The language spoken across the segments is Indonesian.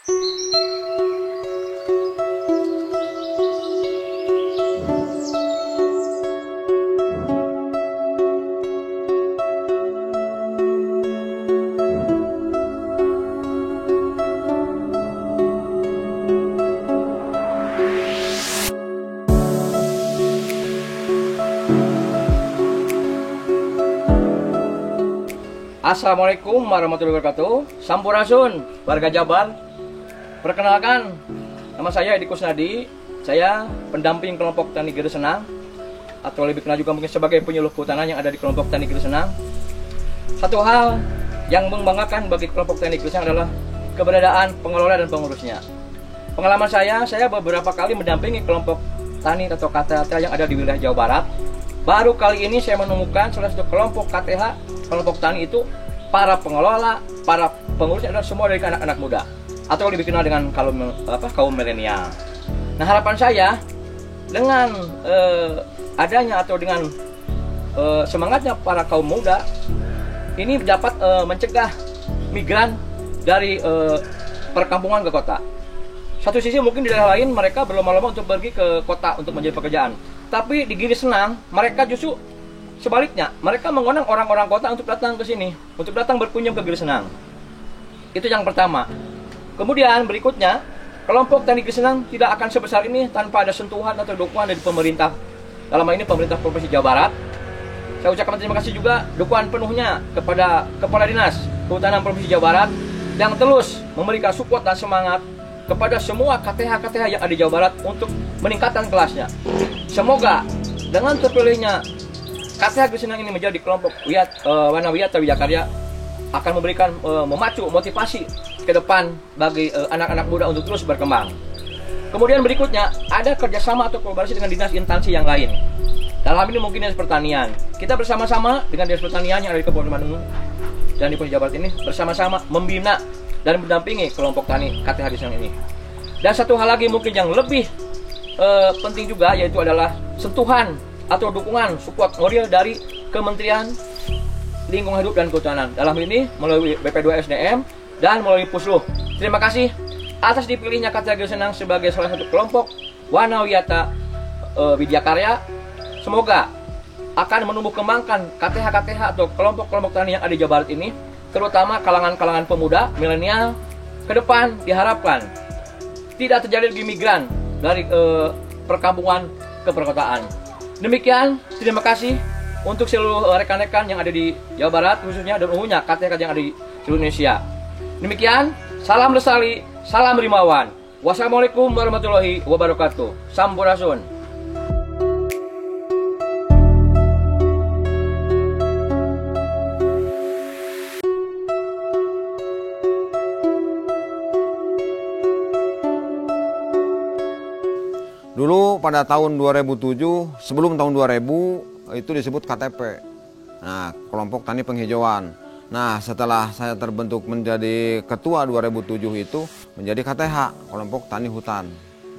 Assalamualaikum warahmatullahi wabarakatuh. Sampurasun, warga Jabar. Perkenalkan, nama saya Edi Kusnadi. Saya pendamping kelompok Tani Gede Senang, atau lebih kenal juga mungkin sebagai penyuluh kehutanan yang ada di kelompok Tani Gede Senang. Satu hal yang membanggakan bagi kelompok Tani Gede Senang adalah keberadaan pengelola dan pengurusnya. Pengalaman saya beberapa kali mendampingi kelompok tani atau KTH yang ada di wilayah Jawa Barat. Baru kali ini saya menemukan salah satu kelompok KTH, kelompok tani itu para pengelola, para pengurusnya adalah semua dari anak-anak muda atau lebih dikenal dengan kaum milenial. Nah, harapan saya dengan adanya atau dengan semangatnya para kaum muda ini dapat mencegah migran dari perkampungan ke kota. Satu sisi mungkin di daerah lain mereka berlomba-lomba untuk pergi ke kota untuk mencari pekerjaan. Tapi di Gede Senang, mereka justru sebaliknya. Mereka mengundang orang-orang kota untuk datang ke sini, untuk datang berkunjung ke Gede Senang. Itu yang pertama. Kemudian berikutnya, kelompok Tani Gede Senang tidak akan sebesar ini tanpa ada sentuhan atau dukungan dari pemerintah. Dalam hal ini pemerintah Provinsi Jawa Barat. Saya ucapkan terima kasih juga dukungan penuhnya kepada Kepala Dinas Kehutanan Provinsi Jawa Barat yang terus memberikan support dan semangat kepada semua KTH-KTH yang ada di Jawa Barat untuk meningkatkan kelasnya. Semoga dengan terpilihnya KTH Gede Senang ini menjadi kelompok Wanawiyata Wijakarya akan memberikan memacu motivasi ke depan bagi anak-anak muda untuk terus berkembang. Kemudian berikutnya ada kerjasama atau kolaborasi dengan dinas instansi yang lain. Dalam hal ini mungkin dinas pertanian. Kita bersama-sama dengan dinas pertanian yang ada di Kabupaten Bandung dan di Provinsi Jawa Barat ini bersama-sama membina dan mendampingi kelompok tani KTH Gede Senang ini. Dan satu hal lagi mungkin yang lebih penting juga, yaitu adalah sentuhan atau dukungan support moral dari Kementerian Lingkungan Hidup dan Kehutanan. Dalam ini melalui BP2 SDM dan melalui Pusluh. Terima kasih atas dipilihnya KTH Gede Senang sebagai salah satu kelompok Wanawiyata Wijakarya. Semoga akan menumbuh kembangkan KTH-KTH atau kelompok-kelompok tani yang ada di Jawa Barat ini, terutama kalangan-kalangan pemuda, milenial. Ke depan diharapkan tidak terjadi lagi migran dari perkampungan ke perkotaan. Demikian, terima kasih untuk seluruh rekan-rekan yang ada di Jawa Barat khususnya dan umumnya KTH yang ada di seluruh Indonesia. Demikian, salam lestari, salam rimawan. Wassalamualaikum warahmatullahi wabarakatuh. Sampurasun. Dulu pada tahun 2007, sebelum tahun 2000 itu disebut KTP. Nah, kelompok tani penghijauan. Nah, setelah saya terbentuk menjadi ketua 2007 itu menjadi KTH, kelompok tani hutan.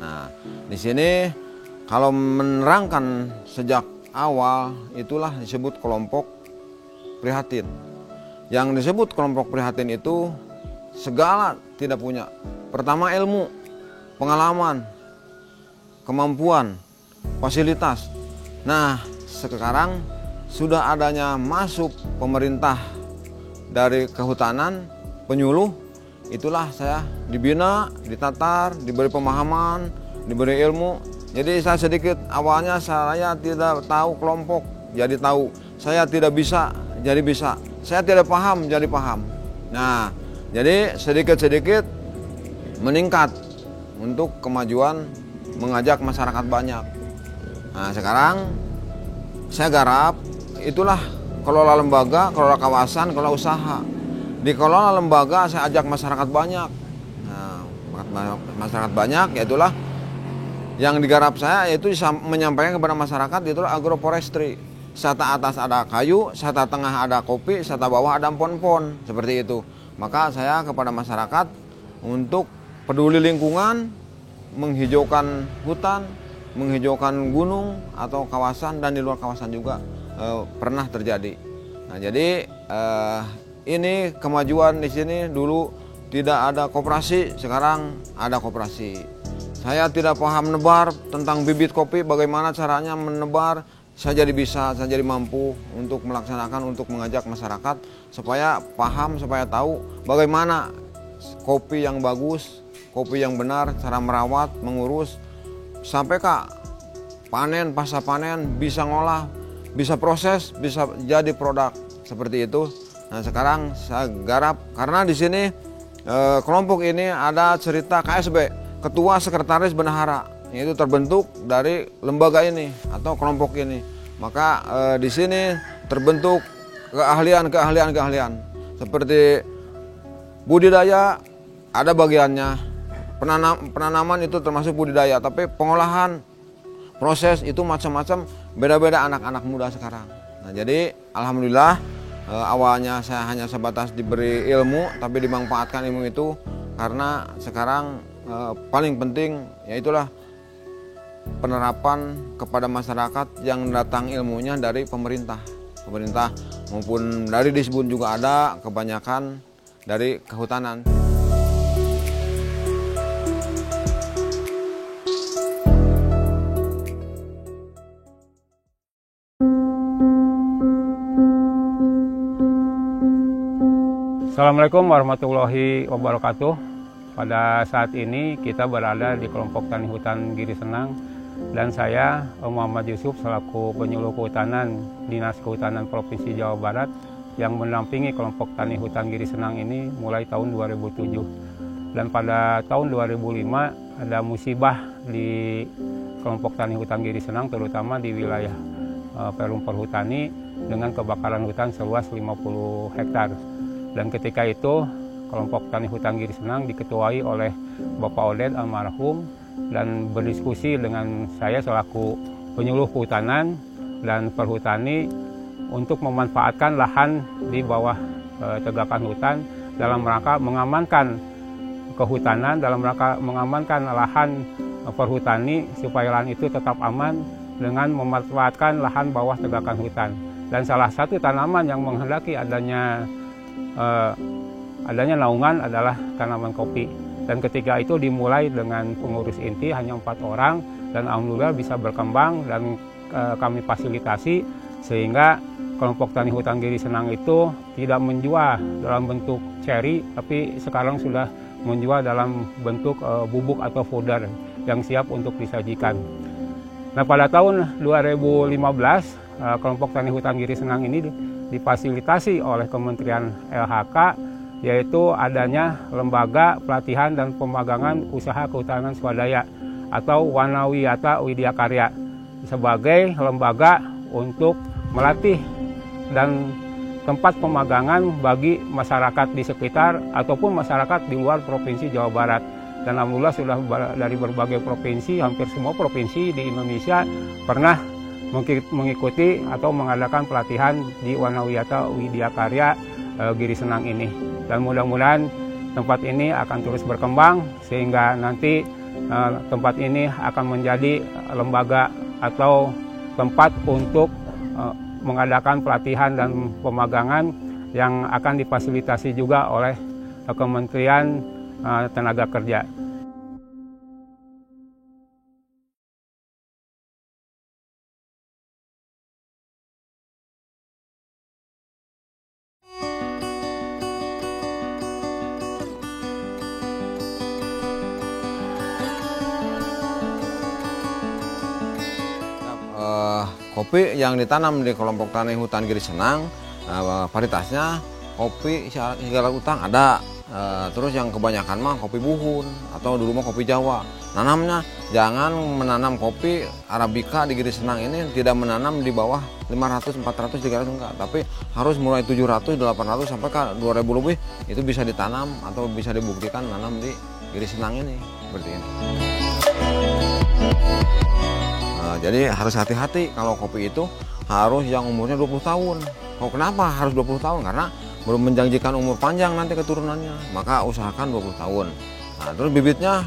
Nah, di sini kalau menerangkan sejak awal itulah disebut kelompok prihatin. Yang disebut kelompok prihatin itu segala tidak punya. Pertama ilmu, pengalaman, kemampuan, fasilitas. Nah, sekarang sudah adanya masuk pemerintah dari kehutanan, penyuluh, itulah saya dibina, ditatar, diberi pemahaman, diberi ilmu. Jadi saya sedikit awalnya saya tidak tahu kelompok, jadi tahu. Saya tidak bisa, jadi bisa. Saya tidak paham, jadi paham. Nah, jadi sedikit-sedikit meningkat untuk kemajuan mengajak masyarakat banyak. Nah, sekarang saya garap itulah kelola lembaga, kelola kawasan, kelola usaha. Di kelola lembaga saya ajak masyarakat banyak. Nah, masyarakat banyak yaitulah yang digarap saya yaitu menyampaikan kepada masyarakat itulah agroforestry. Sata atas ada kayu, sata tengah ada kopi, sata bawah ada empon-empon, seperti itu. Maka saya kepada masyarakat untuk peduli lingkungan, menghijaukan hutan, menghijaukan gunung atau kawasan dan di luar kawasan juga pernah terjadi. Nah, jadi ini kemajuan di sini dulu tidak ada koperasi, sekarang ada koperasi. Saya tidak paham menebar tentang bibit kopi, bagaimana caranya menebar. Saya jadi bisa, saya jadi mampu untuk melaksanakan, untuk mengajak masyarakat supaya paham, supaya tahu bagaimana kopi yang bagus, kopi yang benar, cara merawat, mengurus, sampai panen, pasca panen, bisa ngolah, bisa proses, bisa jadi produk seperti itu. Nah sekarang saya garap karena di sini kelompok ini ada cerita KSB, Ketua Sekretaris Bendahara. Itu terbentuk dari lembaga ini atau kelompok ini. Maka di sini terbentuk keahlian seperti budidaya ada bagiannya, penanaman itu termasuk budidaya, tapi pengolahan proses itu macam-macam, beda-beda anak-anak muda sekarang. Nah jadi alhamdulillah awalnya saya hanya sebatas diberi ilmu, tapi dimanfaatkan ilmu itu karena sekarang paling penting yaitulah penerapan kepada masyarakat yang datang ilmunya dari pemerintah maupun dari Disbun juga ada, kebanyakan dari kehutanan. Assalamualaikum warahmatullahi wabarakatuh. Pada saat ini kita berada di kelompok tani hutan Giri Senang dan saya Muhammad Yusuf selaku penyuluh kehutanan Dinas Kehutanan Provinsi Jawa Barat yang mendampingi kelompok tani hutan Giri Senang ini mulai tahun 2007. Dan pada tahun 2005 ada musibah di kelompok tani hutan Giri Senang, terutama di wilayah Perum Perhutani dengan kebakaran hutan seluas 50 hektar. Dan ketika itu kelompok tani hutan Giri Senang diketuai oleh Bapak Oded almarhum dan berdiskusi dengan saya selaku penyuluh kehutanan dan perhutani untuk memanfaatkan lahan di bawah tegakan hutan dalam rangka mengamankan kehutanan, dalam rangka mengamankan lahan perhutani supaya lahan itu tetap aman dengan memanfaatkan lahan bawah tegakan hutan. Dan salah satu tanaman yang menghendaki adanya naungan adalah tanaman kopi. Dan ketika itu dimulai dengan pengurus inti hanya 4 orang dan alhamdulillah bisa berkembang dan kami fasilitasi sehingga kelompok tani hutan Giri Senang itu tidak menjual dalam bentuk ceri, tapi sekarang sudah menjual dalam bentuk bubuk atau fodder yang siap untuk disajikan. Nah pada tahun 2015 kelompok tani hutan Giri Senang ini difasilitasi oleh Kementerian LHK, yaitu adanya lembaga pelatihan dan pemagangan usaha kehutanan swadaya atau Wanawiyata Widya Karya sebagai lembaga untuk melatih dan tempat pemagangan bagi masyarakat di sekitar ataupun masyarakat di luar Provinsi Jawa Barat. Dan alhamdulillah sudah dari berbagai provinsi, hampir semua provinsi di Indonesia pernah mengikuti atau mengadakan pelatihan di Wanawiyata Widya Karya Giri Senang ini. Dan mudah-mudahan tempat ini akan terus berkembang sehingga nanti tempat ini akan menjadi lembaga atau tempat untuk mengadakan pelatihan dan pemagangan yang akan difasilitasi juga oleh Kementerian Tenaga Kerja. Kopi yang ditanam di kelompok tani hutan Giri Senang, varietasnya kopi segala utang ada. Terus yang kebanyakan mah kopi buhun atau dulu mah kopi Jawa. Nanamnya jangan menanam kopi Arabica di Giri Senang ini, tidak menanam di bawah 500, 400, 300 enggak, tapi harus mulai 700, 800 sampai ke 2000 lebih itu bisa ditanam atau bisa dibuktikan nanam di Giri Senang ini seperti ini. Jadi harus hati-hati kalau kopi itu harus yang umurnya 20 tahun. Oh, kenapa harus 20 tahun? Karena belum menjanjikan umur panjang nanti keturunannya. Maka usahakan 20 tahun. Nah, terus bibitnya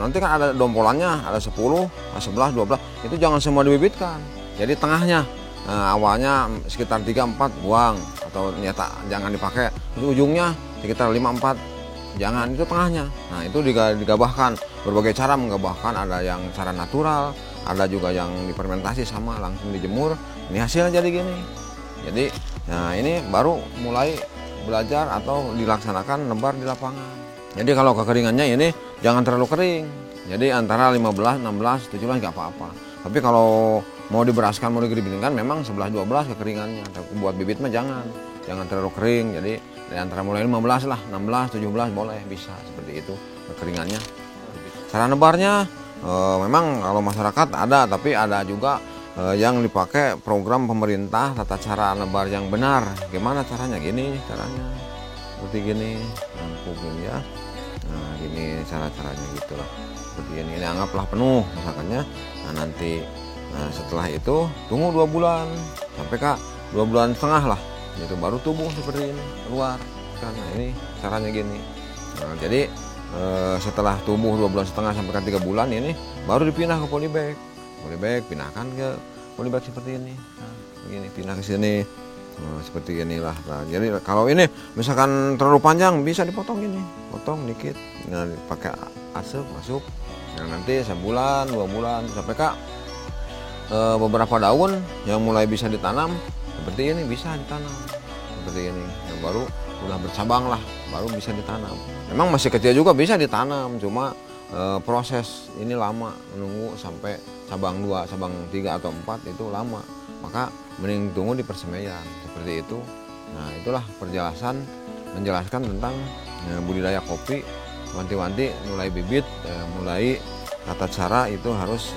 nanti kan ada dompolannya, ada 10, 11, 12. Itu jangan semua dibibitkan. Jadi tengahnya awalnya sekitar 3-4 buang atau nyata jangan dipakai. Terus ujungnya sekitar 5-4 jangan, itu tengahnya. Nah itu digabahkan, berbagai cara menggabahkan, ada yang cara natural, ada juga yang difermentasi sama langsung dijemur. Ini hasilnya jadi gini. Jadi nah ini baru mulai belajar atau dilaksanakan nebar di lapangan. Jadi kalau kekeringannya ini jangan terlalu kering. Jadi antara 15, 16, 17 nggak apa-apa. Tapi kalau mau diberaskan, mau digeribitingkan memang 11-12 kekeringannya. Tapi buat bibit mah jangan terlalu kering. Jadi dari antara mulai 15 lah, 16, 17 boleh, bisa seperti itu kekeringannya. Cara nebarnya memang kalau masyarakat ada, tapi ada juga yang dipakai program pemerintah tata cara nebar yang benar. Gimana caranya? Gini caranya, seperti gini, nangkukin ya. Nah gini cara-caranya gitu lah, seperti ini anggaplah penuh misalkannya. Nah nanti setelah itu tunggu 2 bulan sampai 2 bulan setengah lah, itu baru tumbuh seperti ini keluar. Nah ini caranya gini. Nah, jadi setelah tumbuh 2 bulan setengah sampai 3 bulan ini baru dipindah ke polybag. Polybag pinahkan ke polybag seperti ini. Nah, begini pindah ke sini. Seperti inilah. Nah, jadi kalau ini misalkan terlalu panjang bisa dipotong gini, potong dikit. Nah, pakai asap masuk. Nah, nanti sebulan, 2 bulan sampai beberapa daun yang mulai bisa ditanam seperti ini bisa ditanam seperti ini. Yang baru udah bercabang lah, baru bisa ditanam. Memang masih kecil juga bisa ditanam, cuma proses ini lama, menunggu sampai cabang 2, cabang 3 atau 4 itu lama. Maka mending tunggu di persemaian seperti itu. Nah itulah perjelasan menjelaskan tentang budidaya kopi. Wanti-wanti mulai bibit, mulai tata cara itu harus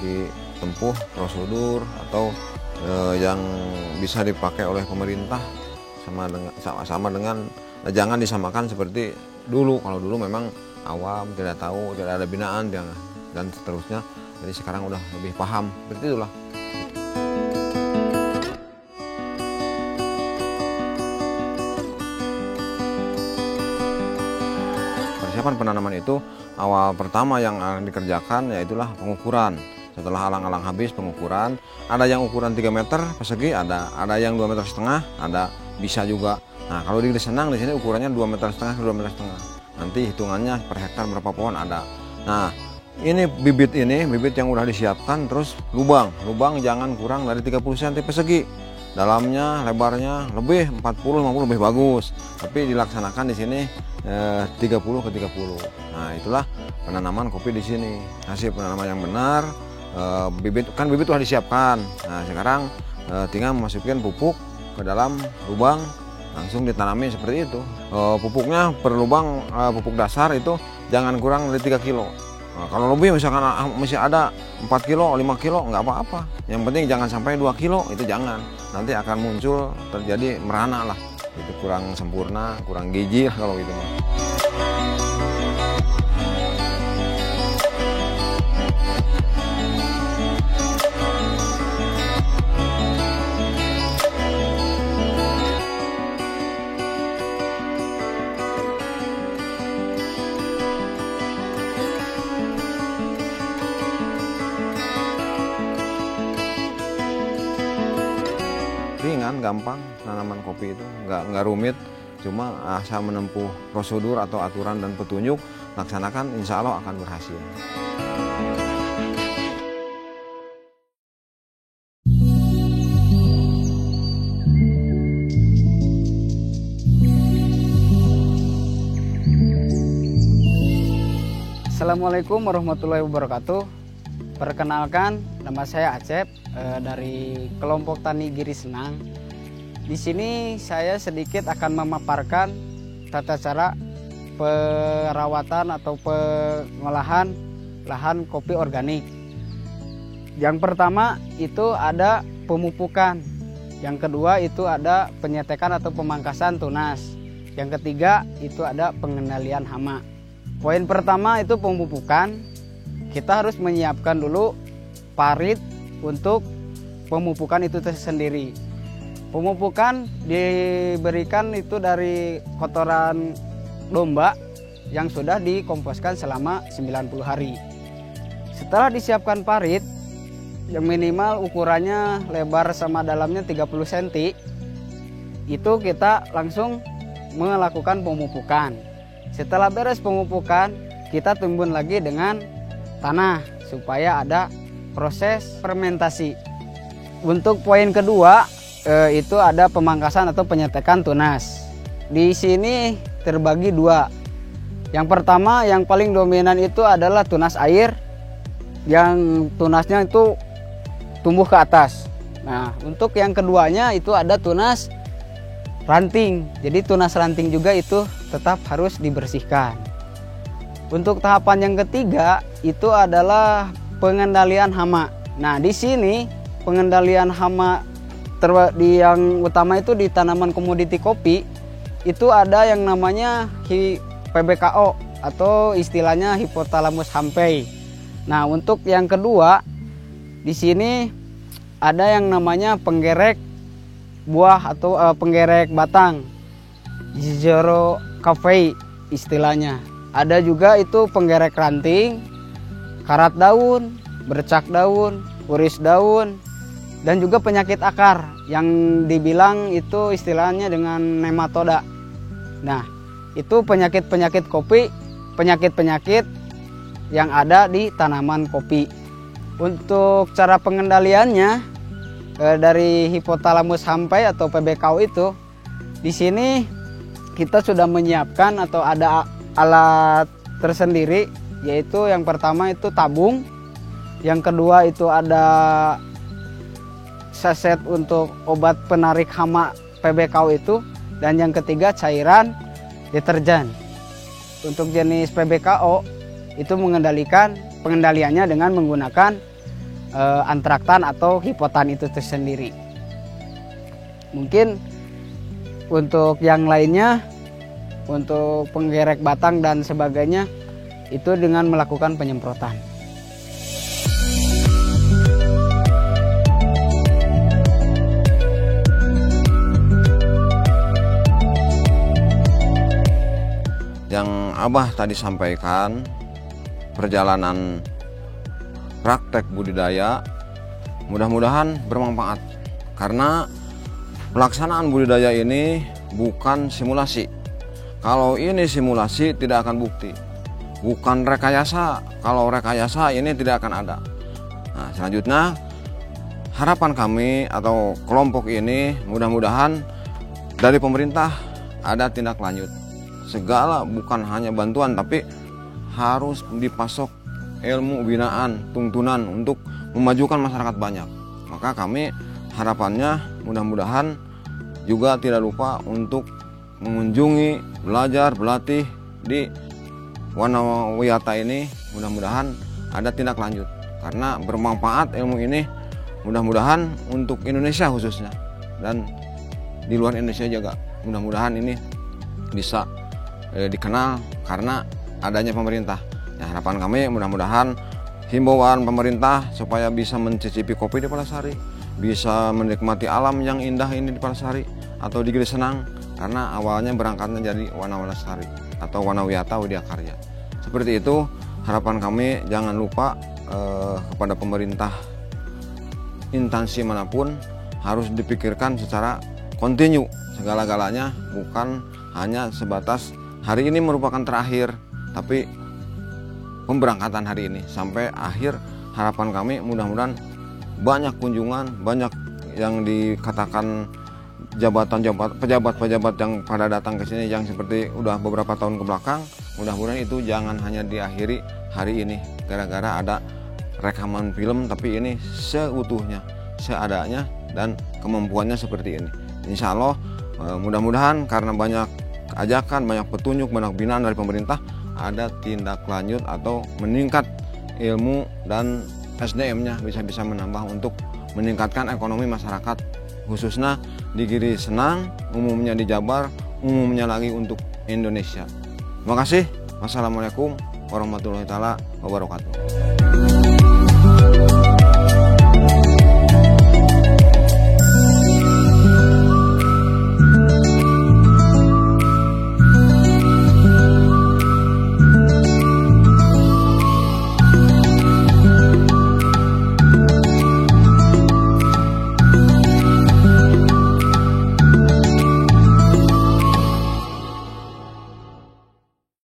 ditempuh prosedur atau yang bisa dipakai oleh pemerintah sama dengan jangan disamakan seperti dulu. Kalau dulu memang awam, tidak tahu, tidak ada binaan dan seterusnya. Jadi sekarang udah lebih paham, seperti itulah. Persiapan penanaman itu awal pertama yang dikerjakan yaitulah pengukuran. Setelah alang-alang habis pengukuran, ada yang ukuran 3 meter persegi, ada yang 2,5 meter, ada bisa juga. Nah kalau di Senang di sini ukurannya 2,5 meter ke 2,5 meter. Nanti hitungannya per hektar berapa pohon ada. Nah ini bibit yang udah disiapkan, terus lubang jangan kurang dari 30 cm persegi. Dalamnya lebarnya lebih 40-50 lebih bagus. Tapi dilaksanakan di sini 30 ke 30. Nah itulah penanaman kopi di sini. Hasil penanaman yang benar. Bibit sudah disiapkan. Nah sekarang tinggal memasukkan pupuk ke dalam lubang, langsung ditanami seperti itu. Pupuknya per lubang, pupuk dasar itu jangan kurang dari 3 kilo. Nah, kalau lebih misalkan masih ada 4 kilo, 5 kilo nggak apa-apa. Yang penting jangan sampai 2 kilo, itu jangan. Nanti akan muncul terjadi merana lah. Itu kurang sempurna, kurang gizi lah kalau gitu. Ringan, gampang tanaman kopi itu, nggak rumit, cuma asal menempuh prosedur atau aturan dan petunjuk, laksanakan, insya Allah akan berhasil. Assalamualaikum warahmatullahi wabarakatuh. Perkenalkan, nama saya Acep dari kelompok tani Giri Senang. Di sini saya sedikit akan memaparkan tata cara perawatan atau pengolahan lahan kopi organik. Yang pertama itu ada pemupukan. Yang kedua itu ada penyetekan atau pemangkasan tunas. Yang ketiga itu ada pengendalian hama. Poin pertama itu pemupukan. Kita harus menyiapkan dulu parit untuk pemupukan itu sendiri. Pemupukan diberikan itu dari kotoran domba yang sudah dikomposkan selama 90 hari. Setelah disiapkan parit, yang minimal ukurannya lebar sama dalamnya 30 cm, itu kita langsung melakukan pemupukan. Setelah beres pemupukan, kita timbun lagi dengan tanah supaya ada proses fermentasi. Untuk poin kedua itu ada pemangkasan atau penyetekan tunas. Di sini terbagi dua. Yang pertama yang paling dominan itu adalah tunas air, yang tunasnya itu tumbuh ke atas. Nah, untuk yang keduanya itu ada tunas ranting. Jadi tunas ranting juga itu tetap harus dibersihkan. Untuk tahapan yang ketiga itu adalah pengendalian hama. Nah, di sini pengendalian hama yang utama itu di tanaman komoditi kopi itu ada yang namanya PBKO atau istilahnya Hypothalamus hampeii. Nah, untuk yang kedua di sini ada yang namanya penggerek buah atau penggerek batang, Zorocaphea istilahnya. Ada juga itu penggerek ranting, karat daun, bercak daun, uris daun, dan juga penyakit akar yang dibilang itu istilahnya dengan nematoda. Nah, itu penyakit-penyakit kopi, penyakit-penyakit yang ada di tanaman kopi. Untuk cara pengendaliannya dari Hypothalamus hampeii atau PBKO itu, di sini kita sudah menyiapkan atau ada alat tersendiri, yaitu yang pertama itu tabung, yang kedua itu ada saset untuk obat penarik hama PBKO itu, dan yang ketiga cairan deterjen. Untuk jenis PBKO itu pengendaliannya dengan menggunakan antraktan atau hipotan itu tersendiri. Mungkin untuk yang lainnya, untuk penggerek batang dan sebagainya itu dengan melakukan penyemprotan. Yang Abah tadi sampaikan, perjalanan praktek budidaya mudah-mudahan bermanfaat, karena pelaksanaan budidaya ini bukan simulasi. Kalau ini simulasi tidak akan bukti, bukan rekayasa. Kalau rekayasa ini tidak akan ada. Nah, selanjutnya harapan kami atau kelompok ini mudah-mudahan dari pemerintah ada tindak lanjut. Segala bukan hanya bantuan, tapi harus dipasok ilmu binaan, tuntunan untuk memajukan masyarakat banyak. Maka kami harapannya mudah-mudahan juga tidak lupa untuk mengunjungi, belajar, berlatih di Wanawiyata ini. Mudah-mudahan ada tindak lanjut, karena bermanfaat ilmu ini mudah-mudahan untuk Indonesia khususnya, dan di luar Indonesia juga. Mudah-mudahan ini bisa dikenal karena adanya pemerintah. Ya, harapan kami mudah-mudahan himbauan pemerintah supaya bisa mencicipi kopi di Palasari, bisa menikmati alam yang indah ini di Palasari atau di Giri Senang, karena awalnya berangkatnya jadi Wanawiyata atau Wanawiyata Widya Karya. Seperti itu harapan kami. Jangan lupa kepada pemerintah, instansi manapun harus dipikirkan secara kontinu segala-galanya, bukan hanya sebatas hari ini merupakan terakhir, tapi pemberangkatan hari ini sampai akhir. Harapan kami mudah-mudahan banyak kunjungan, banyak yang dikatakan pejabat-pejabat yang pada datang ke sini yang seperti udah beberapa tahun ke belakang. Mudah-mudahan itu jangan hanya diakhiri hari ini gara-gara ada rekaman film, tapi ini seutuhnya, seadanya, dan kemampuannya seperti ini. Insya Allah mudah-mudahan karena banyak ajakan, banyak petunjuk, banyak binaan dari pemerintah, ada tindak lanjut atau meningkat ilmu dan SDM-nya bisa menambah untuk meningkatkan ekonomi masyarakat, khususnya di Giri Senang, umumnya di Jabar, umumnya lagi untuk Indonesia. Terima kasih. Wassalamualaikum warahmatullahi wabarakatuh.